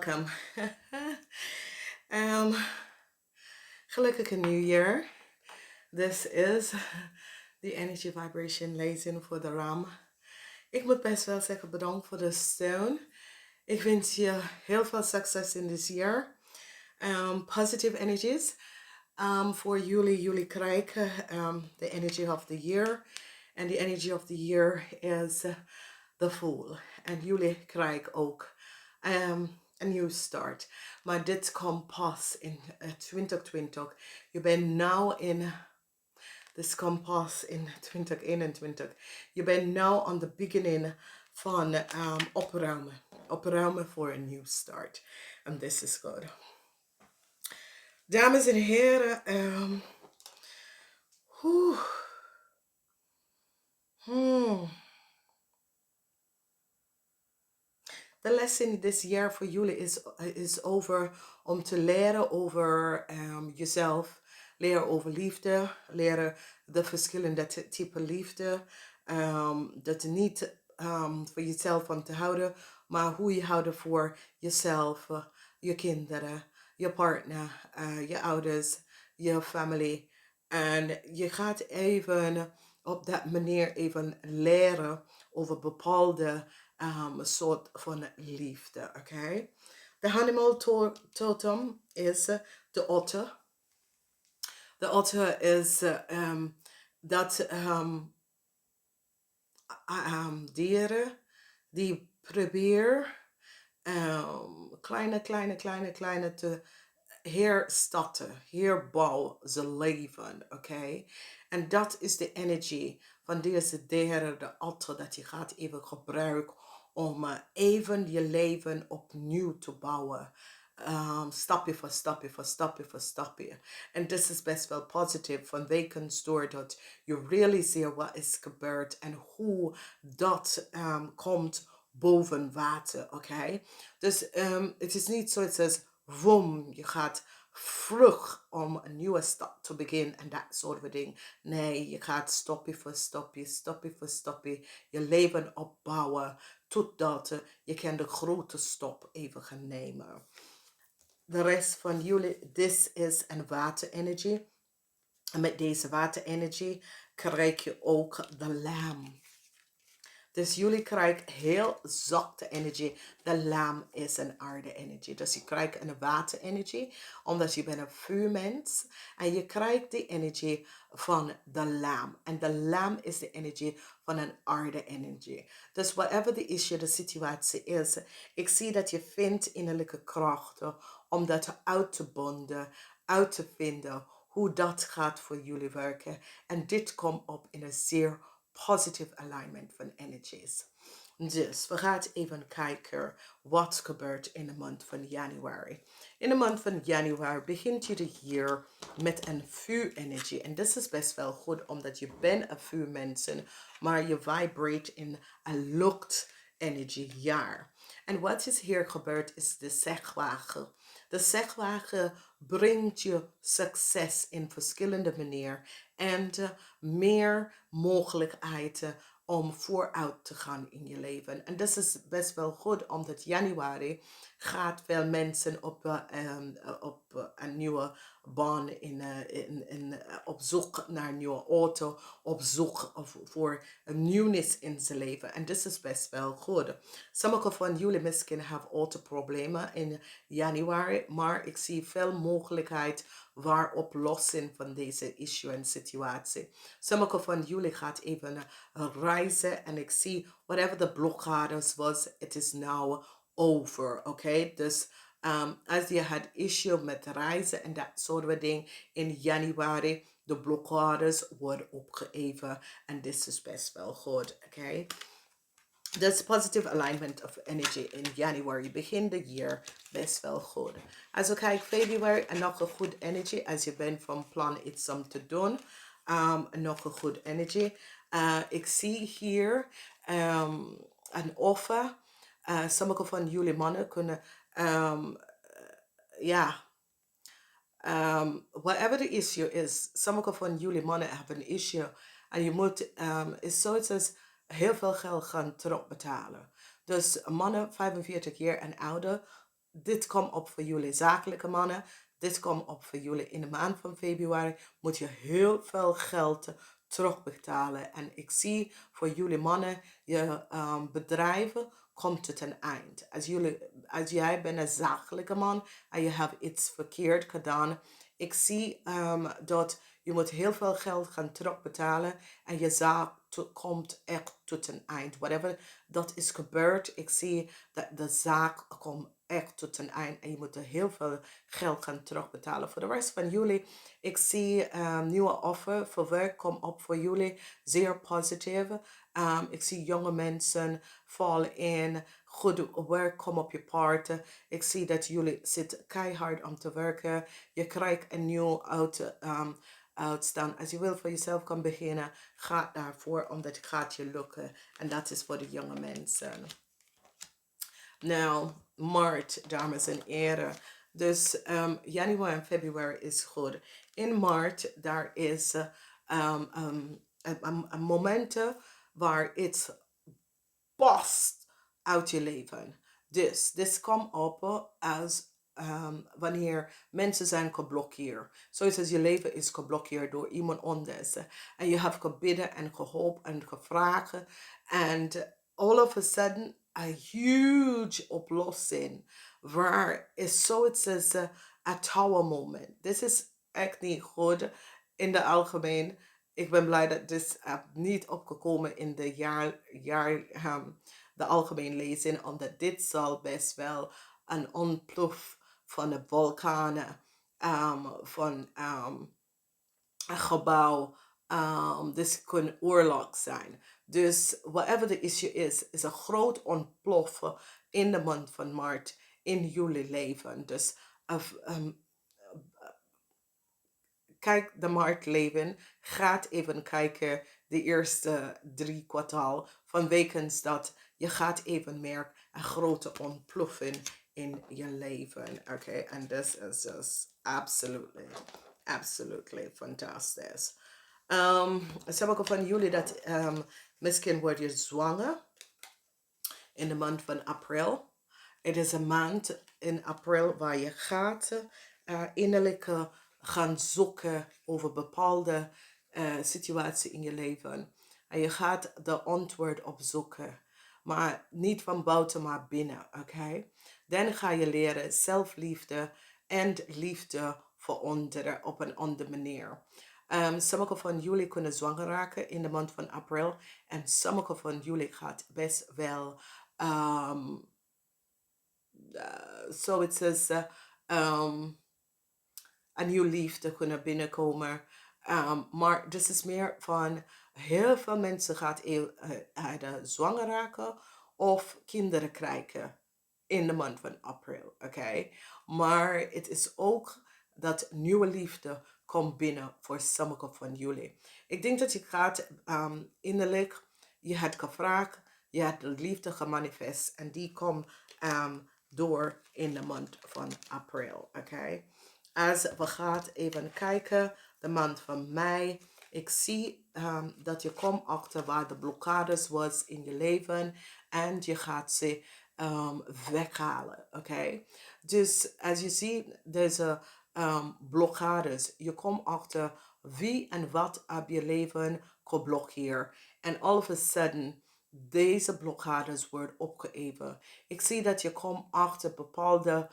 welcome. um, Gelukkige nieuwjaar. This is the energy vibration lezing voor de ram. Ik moet best wel zeggen bedankt voor de steun. Ik wens je heel veel succes in this year. Positive energies. For jullie krijgen the energy of the year. And the energy of the year is the Fool. En jullie krijgen ook een new start. Maar dit komt pas in 2020. Je bent nu in, this komt pas in 2021. Je bent nu aan de beginning van opruimen. Opruimen voor een new start. And this is good. Dames en heren, the lesson this year for jullie is over om te leren over jezelf, leren over liefde, leren de verschillende type liefde, dat niet voor jezelf van te houden, maar hoe je houdt voor jezelf, je kinderen, je partner, je ouders, je familie. En je gaat even op dat manier even leren over bepaalde soort van liefde, oké? De animal totem is de otter. De otter is dat dieren die proberen kleine te herstarten, herbouwen zijn leven, oké? En dat is de energie van deze dieren, de otter, dat je gaat even gebruiken om even je leven opnieuw te bouwen. Stapje voor stapje voor stapje voor stapje. En dit is best wel positief vanwege doordat je really ziet wat is gebeurd en hoe dat komt boven water, oké? Dus het is niet zoiets als vroom, je gaat vlug om een nieuwe stap te beginnen en dat soort dingen. Nee, je gaat stapje voor stapje je leven opbouwen totdat je kan de grote stap even gaan nemen. De rest van jullie, this is een waterenergie. En met deze waterenergie krijg je ook de lamb. Dus jullie krijgen heel zachte energie. De lam is een aarde-energie. Dus je krijgt een water-energie, omdat je bent een vuurmens. En je krijgt die energie van de lam. En de lam is de energie van een aarde-energie. Dus whatever the issue, de situatie is, ik zie dat je vindt innerlijke krachten om dat uit te bonden, uit te vinden hoe dat gaat voor jullie werken. En dit komt op in een zeer positive alignment van energies. Dus we gaan even kijken wat gebeurt in de maand van januari. In de maand van januari begint je de jaar met een vuurenergie. En dit is best wel goed, omdat je bent een vuurmensen, maar je vibrate in een luchtenergie jaar. En wat is hier gebeurd is de zegwagen. De zegwagen brengt je succes in verschillende manieren en meer mogelijkheden om vooruit te gaan in je leven. En dat is best wel goed, omdat januari gaat veel mensen op een nieuwe baan, op zoek naar een nieuwe auto, op zoek voor een nieuwnis in zijn leven. En dat is best wel goed. Sommige van jullie misschien hebben autoproblemen in januari, maar ik zie veel mogelijkheid waar oplossing van deze issue en situatie. Sommige van jullie gaat even reizen en ik zie whatever the blokkades was, it is now over, oké? Dus als je had issue met reizen en dat soort dingen in januari, de blokkades worden opgeheven en dit is best wel goed, oké? Dus positive alignment of energy in January. Begin de jaar best wel goed. Als we kijken februari en nog een goed energy. Als je bent van plan iets om te doen. Nog een goed energy. Ik zie hier een offer. Sommige van jullie mannen kunnen whatever the issue is, sommige van jullie mannen hebben een issue en je moet, is zoiets als heel veel geld gaan terugbetalen. Dus mannen 45 jaar en ouder, dit komt op voor jullie zakelijke mannen. Dit komt op voor jullie in de maand van februari. Moet je heel veel geld terugbetalen. En ik zie voor jullie mannen, je bedrijven komt tot een eind. Als jij bent een zakelijke man en je hebt iets verkeerd gedaan. Ik zie dat je moet heel veel geld gaan terugbetalen en je zaak komt echt tot een eind. Whatever dat is gebeurd, ik zie dat de zaak komt echt tot een eind en je moet er heel veel geld gaan terugbetalen. Voor de rest van jullie, ik zie nieuwe offer voor werk kom op voor jullie, zeer positief. Ik zie jonge mensen vallen in, goed werk kom op je pad. Ik zie dat jullie zitten keihard om te werken. Je krijgt een nieuw uitstaan. Als je wil voor jezelf kan beginnen, ga daarvoor, omdat het gaat je lukken. En dat is voor de jonge mensen. Nou, maart, dames en heren. Dus januari en februari is goed. In maart, daar is een momenten waar iets past uit je leven. Dus dit komt op als wanneer mensen zijn geblokkeerd. Zoals als je leven is geblokkeerd door iemand anders. En je hebt gebidden en gehoopt en gevraagd. En all of a sudden, a huge oplossing. Waar is zoiets als a tower moment. Dit is echt niet goed in de algemeen. Ik ben blij dat dit niet opgekomen in de de algemeen lezing, omdat dit zal best wel een ontplof van de vulkanen, van een gebouw, dit kan oorlog zijn. Dus whatever the issue is een groot ontploffen in de maand van maart in jullie leven. Dus kijk de marktleven. Gaat even kijken de eerste 3 kwartaal van wekens dat je gaat even merken een grote ontploffing in je leven. Oké, en this is just absolutely fantastisch. Sommige van jullie dat misschien word je zwanger in de maand van april. Het is een maand in april waar je gaat innerlijk gaan zoeken over bepaalde situaties in je leven. En je gaat de antwoord opzoeken. Maar niet van buiten, maar binnen. Oké? Dan ga je leren zelfliefde en liefde voor anderen op een andere manier. Sommige van jullie kunnen zwanger raken in de maand van april. En sommige van jullie gaat best wel zoiets als een nieuw liefde kunnen binnenkomen. Maar dit is meer van heel veel mensen gaat zwanger raken of kinderen krijgen in de maand van april. Oké? Maar het is ook dat nieuwe liefde komt binnen voor sommige van jullie. Ik denk dat je gaat innerlijk, je hebt gevraagd, je hebt de liefde gemanifest en die komt door in de maand van april. Oké? Als we gaan even kijken, de maand van mei. Ik zie dat je komt achter waar de blokkades was in je leven. En je gaat ze weghalen. Oké? Dus als je ziet deze blokkades. Je komt achter wie en wat op je leven geblokkeerd. En all of a sudden deze blokkades worden opgeheven. Ik zie dat je komt achter bepaalde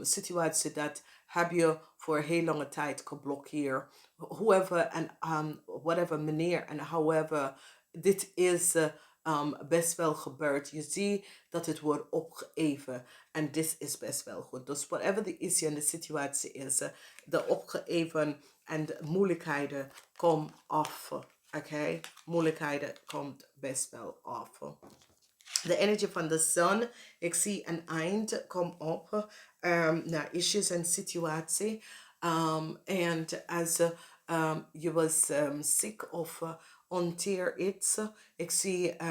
situaties dat heb je voor heel lange tijd geblokkeerd. Whoever en whatever manier en however, dit is best wel gebeurd. Je ziet dat het wordt opgeheven en dit is best wel goed. Dus whatever de issue en de situatie is, de opgeheven en de moeilijkheden komen af. Oké, moeilijkheden komt best wel af. De energie van de zon. Ik zie een eind kom op naar issues en situatie. En als je was ziek of onteer iets, ik zie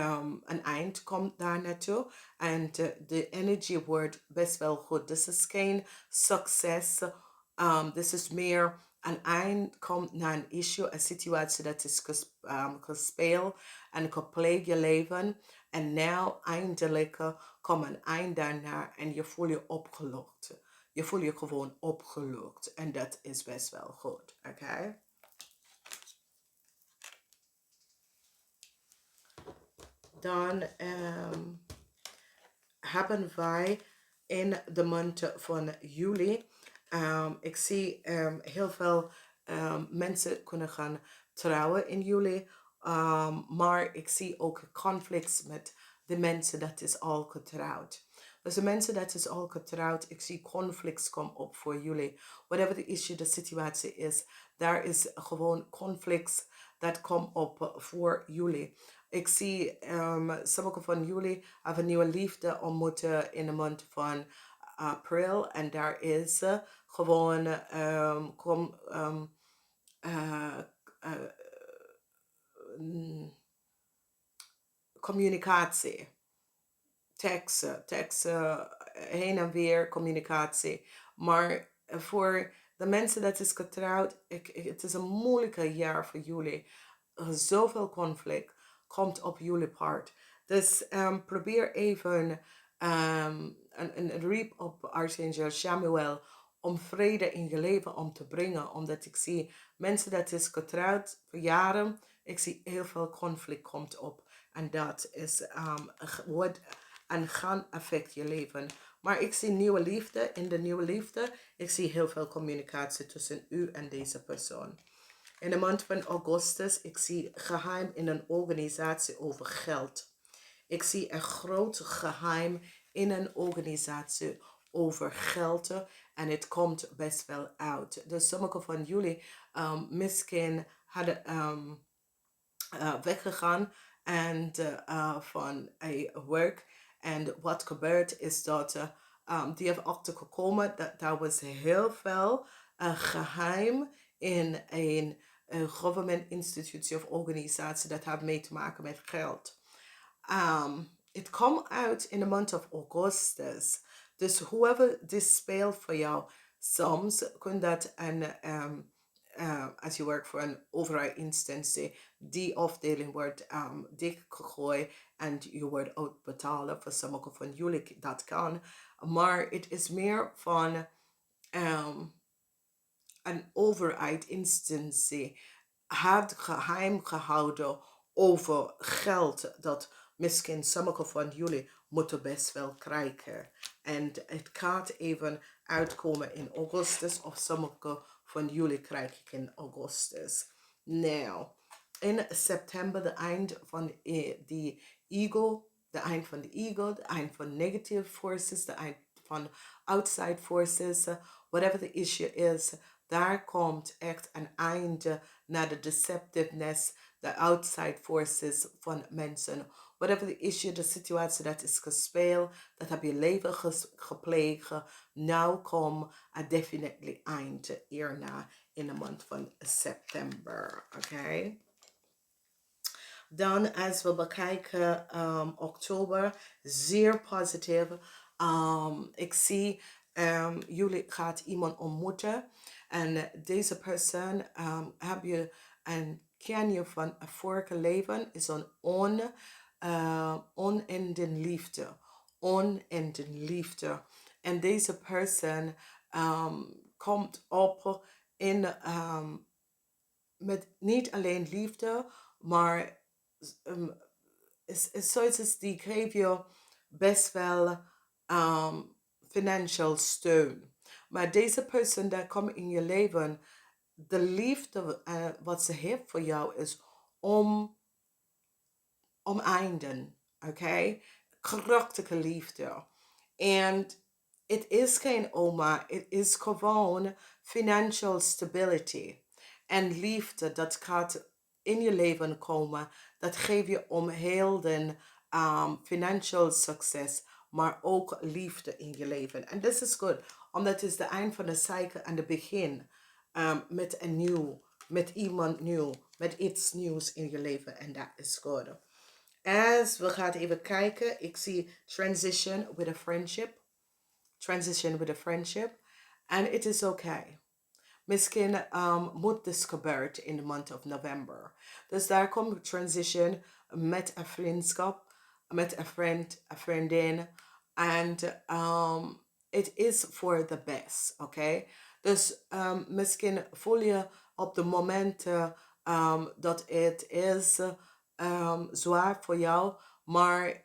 een eind komt daar naartoe. En de energie wordt best wel goed. Dit is geen succes. Dit is meer een eind komt naar een issue, een situatie dat is gespeeld en gepleegd je leven. En nou eindelijk komt een eind daarna en je voelt je opgelucht. Je voelt je gewoon opgelucht. En dat is best wel goed. Oké? Dan hebben wij in de maand van juli. Ik zie heel veel mensen kunnen gaan trouwen in juli. Maar ik zie ook conflicts met de mensen dat is al getrouwd. Dus de mensen dat is al getrouwd, ik zie conflicts komen op voor jullie. Whatever the issue, de situatie is, daar is gewoon conflicts dat komen op voor jullie. Ik zie sommige van jullie hebben een nieuwe liefde ontmoeten in de maand van april. En daar is gewoon uh, uh, communicatie. Teksten, heen en weer communicatie. Maar voor de mensen dat is getrouwd, het is een moeilijke jaar voor jullie. Zoveel conflict komt op jullie part. Dus probeer even een riep op Archangel Samuel om vrede in je leven om te brengen. Omdat ik zie mensen dat is getrouwd voor jaren. Ik zie heel veel conflict komt op. En dat is wordt en gaan affect je leven. Maar ik zie nieuwe liefde. In de nieuwe liefde, ik zie heel veel communicatie tussen u en deze persoon. In de maand van augustus, ik zie geheim in een organisatie over geld. Ik zie een groot geheim in een organisatie over geld. En het komt best wel uit. Dus sommige van jullie misschien hadden weggegaan en van werk. En wat gebeurt is dat die hebben achtergekomen dat daar was heel veel geheim in een government institutie of organisatie dat heeft mee te maken met geld. Het komt uit in de maand of augustus. Dus whoever dit speelt voor jou, soms kun dat als je werkt voor een overheidsinstantie, die afdeling wordt dichtgegooid en je wordt uitbetalen. Voor sommige van jullie dat kan. Maar het is meer van een overheidsinstantie had geheim gehouden over geld dat misschien sommige van jullie moeten best wel krijgen. En het gaat even uitkomen in augustus of sommige van jullie krijg ik in augustus. Nou, in september de eind van die ego, de eind van de ego, de eind van negative forces, de eind van outside forces, whatever the issue is, daar komt echt een einde naar de deceptiveness, de outside forces van mensen. Whatever the issue, de situatie dat is gespeeld, dat heb je leven gepleegd. Nou komt een definitely eind hierna in de maand van september. Oké? Dan als we bekijken oktober, zeer positief. Ik zie jullie gaat iemand ontmoeten. En deze persoon heb je en ken je van een vorige leven. Is een onending liefde. Onending liefde. En deze persoon komt op in met niet alleen liefde, maar is zoiets die geeft je best wel financial steun. Maar deze persoon dat komt in je leven, de liefde wat ze heeft voor jou is omeinden. Oké? Krachtige liefde. En het is geen oma, het is gewoon financial stability. En liefde, dat gaat in je leven komen. Dat geeft je om heel de financial succes, maar ook liefde in je leven. En dat is goed, omdat het is de eind van de cycle en de begin met een nieuw, met iemand nieuw, met iets nieuws in je leven. En dat is goed. As we gaan even kijken, ik zie transition with a friendship. Transition with a friendship. And it is okay. Misschien moet dit gebeuren in de maand of november. Dus daar komt transition met een vriendschap. met een vriendin. En het is voor the best, oké? Dus misschien voel je op de momenten dat het is zwaar voor jou, maar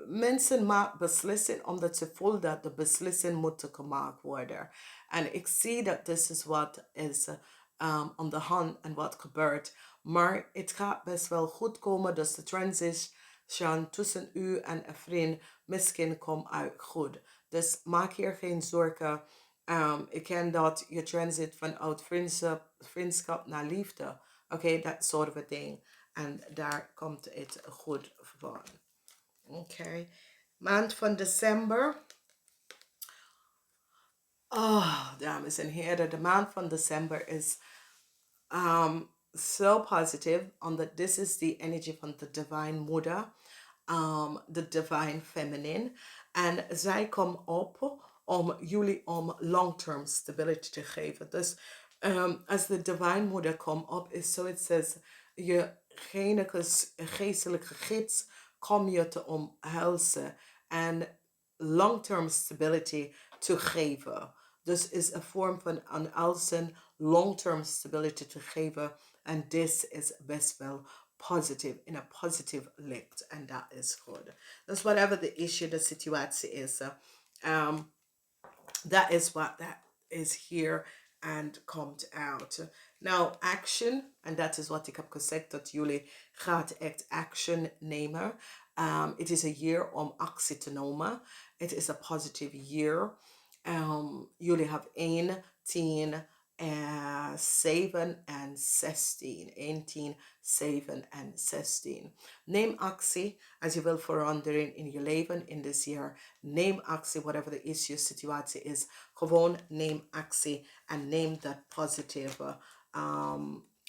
mensen maken beslissingen omdat ze voelen dat de beslissing moet gemaakt worden. En ik zie dat dit is wat is aan de hand en wat gebeurt. Maar het gaat best wel goed komen. Dus de transition tussen u en een vriend misschien komt uit goed. Dus maak hier geen zorgen. Ik ken dat je transit vanuit vriendschap naar liefde. Oké, dat soort of ding. En daar komt het goed van. Oké. Maand van december. Oh, dames en heren, de maand van december is so positive, omdat this is the energy van de Divine Moeder, de Divine Feminine. En zij komt op om jullie om long-term stability te geven. Dus als de Divine Moeder komt op, is zoiets als je geestelijke gids kom je te omhelzen en long-term stability te geven. Dus is een vorm van omhelzen, long-term stability te geven. En dit is best wel positive, in een positive licht. En dat is goed. Dus whatever the issue, de situatie is, that is what that is here and komt out. Now, action, en dat is wat ik heb gezegd, dat jullie gaat echt action nemen. Het is een year om actie te nemen. Het is een positive year. Jullie hebben 1, 10, 7 en 16. 1, 10, 7 en 16. Neem actie als je wil veranderen in je leven in dit jaar. Neem actie, whatever the issue, situatie is. Gewoon neem actie en neem dat positieve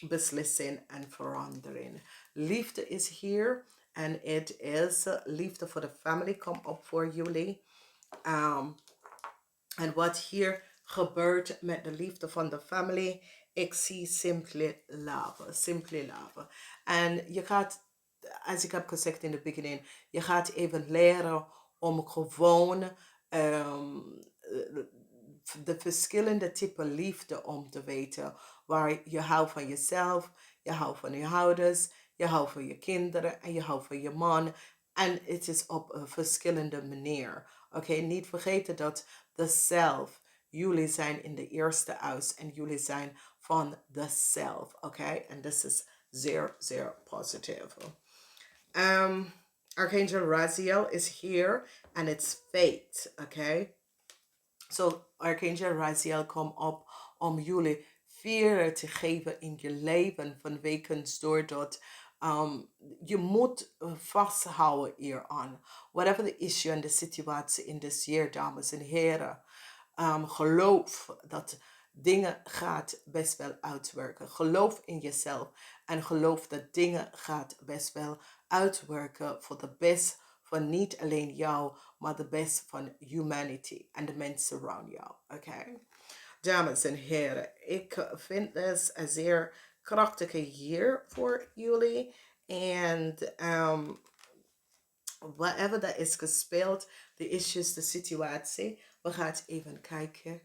beslissing en verandering. Liefde is hier en het is liefde voor de family. Kom op voor jullie. En wat hier gebeurt met de liefde van de family, ik zie simply love. Simply love. En je gaat, als ik heb gezegd in het begin, je gaat even leren om gewoon de verschillende typen liefde om te weten. Waar je houdt van jezelf, je houdt van je ouders, je houdt van je kinderen en je houdt van je man. En het is op een verschillende manier. Oké, niet vergeten dat de zelf, jullie zijn in de eerste huis en jullie zijn van de zelf. Oké, en dit is zeer, zeer positief. Archangel Raziel is here and it's fate. Okay. So Archangel Raziel komt op om jullie vuur te geven in je leven vanwege doordat je moet vasthouden hieraan. Whatever the issue en de situatie in this year, dames en heren. Geloof dat dingen gaat best wel uitwerken. Geloof in jezelf en geloof dat dingen gaat best wel uitwerken voor de best van niet alleen jou, maar de best van humanity en de mensen around jou. Oké? Dames en heren, ik vind dit een zeer krachtige year voor jullie. En whatever dat is gespeeld, de issues, de situatie, we gaan even kijken.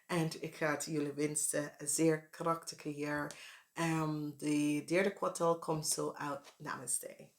En ik ga jullie wensen een zeer krachtige jaar. De derde kwartaal komt zo uit. Namaste.